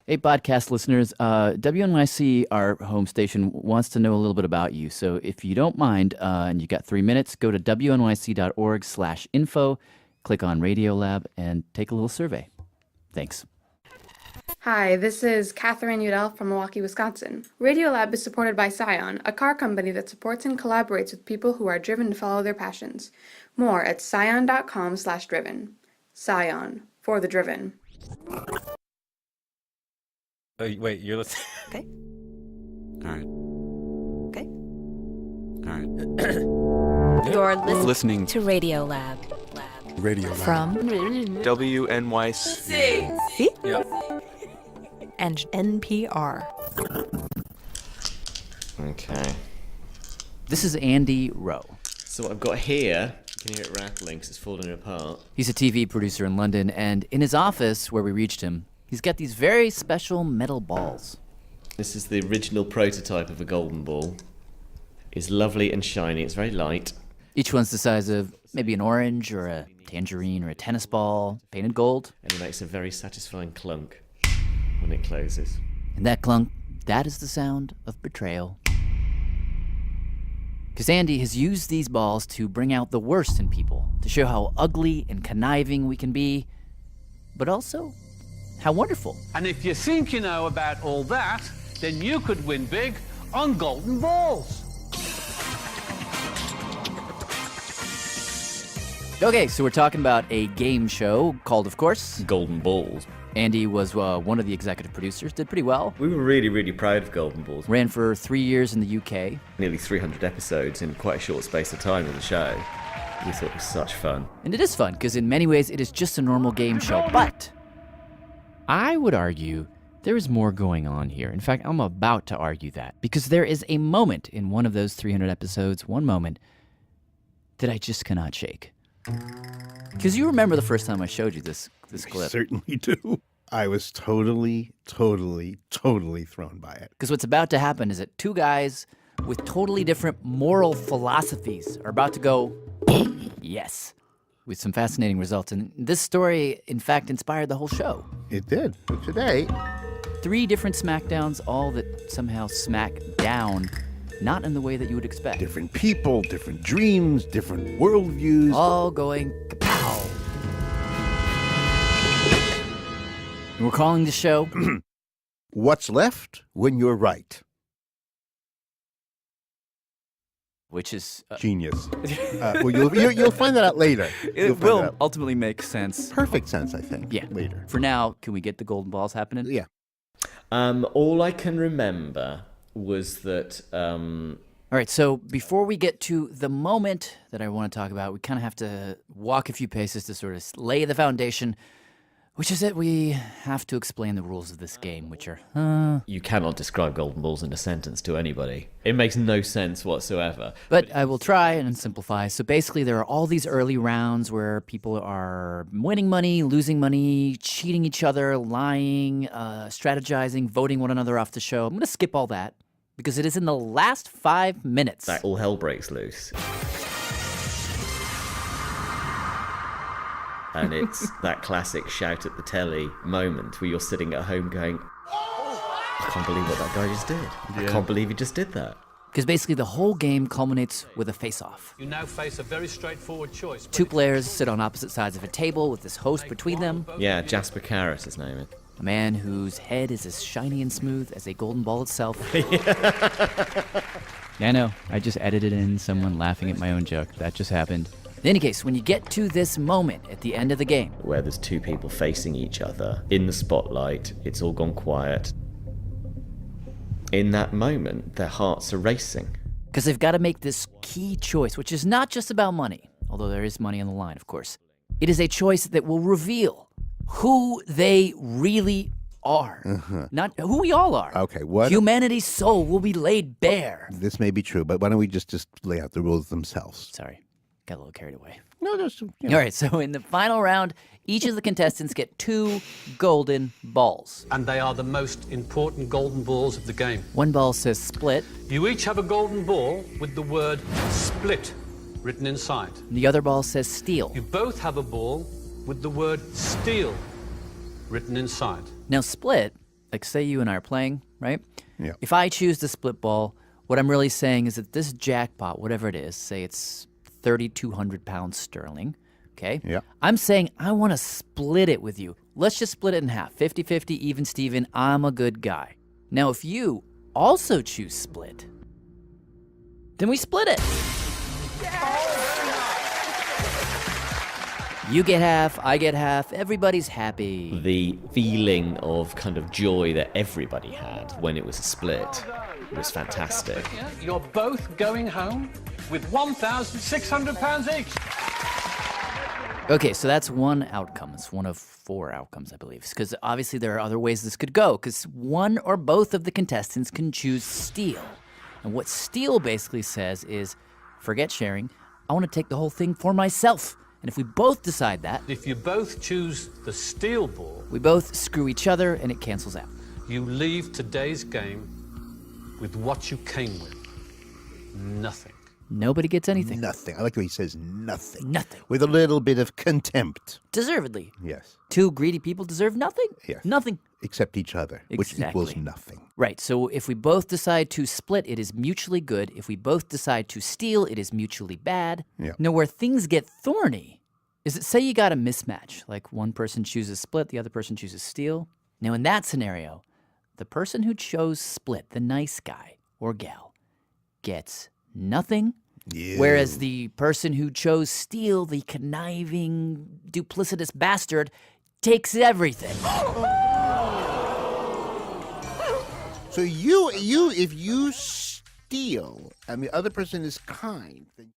Hey, podcast listeners, WNYC, our home station, wants to know a little bit about you. So if you don't mind, and you got 3 minutes, go to wnyc.org/info, click on Radiolab, and take a little survey. Thanks. Hi, this is Catherine Udell from Milwaukee, Wisconsin. Radiolab is supported by Scion, a car company that supports and collaborates with people who are driven to follow their passions. More at scion.com/driven. Scion, for the driven. Oh, wait, you're listening? Okay. All right. Okay. All right. You're Listening to Radiolab. Radio Lab. From WNYC. C Yep. and NPR. Okay. This is Andy Rowe. So what I've got here, you can hear it rattling because it's falling apart. He's a TV producer in London, and in his office, where we reached him, he's got these very special metal balls. This is the original prototype of a golden ball. It's lovely and shiny. It's very light. Each one's the size of maybe an orange or a tangerine or a tennis ball, painted gold. And it makes a very satisfying clunk when it closes. And that clunk, that is the sound of betrayal. Because Andy has used these balls to bring out the worst in people, to show how ugly and conniving we can be, but also how wonderful. And if you think you know about all that, then you could win big on golden balls. Okay, so we're talking about a game show called, of course, Golden Balls. Andy was one of the executive producers, did pretty well. We were really, really proud of Golden Balls. Ran for 3 years in the UK. Nearly 300 episodes in quite a short space of time on the show. We thought it was such fun. And it is fun, because in many ways it is just a normal game show. But I would argue there is more going on here. In fact, I'm about to argue that. Because there is a moment in one of those 300 episodes, one moment, that I just cannot shake. Because you remember the first time I showed you this clip. Certainly do. I was totally thrown by it. Because what's about to happen is that two guys with totally different moral philosophies are about to go, yes, with some fascinating results. And this story, in fact, inspired the whole show. It did. But today, 3 different smackdowns, all that somehow smack down, not in the way that you would expect. different people, different dreams, different worldviews. All going kapow. And we're calling the show What's left when you're right? which is Genius. Well, you'll find that out later. You'll it find will that out. ultimately make sense. Perfect sense, I think. Yeah. Later. For now, can we get the golden balls happening? Yeah. All I can remember was that All right, so before we get to the moment that I want to talk about, we kind of have to walk a few paces to sort of lay the foundation, which is that we have to explain the rules of this game, which are, you cannot describe golden balls in a sentence to anybody. It makes no sense whatsoever. But I will try and simplify. So basically, there are all these early rounds where people are winning money, losing money, cheating each other, lying, strategizing, voting one another off the show. I'm going to skip all that because it is in the last 5 minutes. That all hell breaks loose. And it's that classic shout at the telly moment where you're sitting at home going, I can't believe what that guy just did. I can't believe he just did that. Because basically the whole game culminates with a face-off. You now face a very straightforward choice. 2 players sit on opposite sides of a table with this host between them, Yeah, Jasper Carrot, his name is. a man whose head is as shiny and smooth as a golden ball itself. Yeah, I know. I just edited in someone laughing at my own joke. That just happened. In any case, when you get to this moment at the end of the game, Where there's 2 people facing each other in the spotlight, it's all gone quiet. In that moment, their hearts are racing. because they've got to make this key choice, which is not just about money, although there is money on the line, of course. It is a choice that will reveal who they really are. Not who we all are. Okay, what- Humanity's soul will be laid bare. This may be true, but why don't we just lay out the rules themselves? Sorry, got a little carried away. No, just All right, so in the final round, each of the contestants get 2 golden balls. And they are the most important golden balls of the game. One ball says split, You each have a golden ball with the word split written inside. and the other ball says steal. You both have a ball with the word steal written inside. Now, split, Like, say you and I are playing, right? Yeah. If I choose to split ball, what I'm really saying is that this jackpot, whatever it is, say it's 3,200 pounds sterling, okay? Yeah. I'm saying I want to split it with you. Let's just split it in half, 50-50, even Steven. I'm a good guy. Now, if you also choose split, then we split it. You get half, I get half, everybody's happy. The feeling of kind of joy that everybody had when it was a split was fantastic. Yeah, you're both going home with £1,600 each. Okay, so that's one outcome. It's one of 4 outcomes, I believe. Because obviously there are other ways this could go, because one or both of the contestants can choose steal. And what steal basically says is, forget sharing, I want to take the whole thing for myself. And if we both decide that, If you both choose the steel ball, we both screw each other and it cancels out. you leave today's game with what you came with. Nothing. Nobody gets anything. Nothing. I like the way he says nothing. Nothing. With a little bit of contempt. Deservedly. Yes. 2 greedy people deserve nothing? Yes. Nothing. Except each other, which equals Exactly. nothing. Right, so if we both decide to split, it is mutually good. If we both decide to steal, it is mutually bad. Yeah. Now, where things get thorny is that, say you got a mismatch, like one person chooses split, the other person chooses steal. Now, in that scenario, the person who chose split, the nice guy or gal, gets nothing, Yeah. whereas the person who chose steal, the conniving, duplicitous bastard, takes everything. So if you steal and the other person is kind, then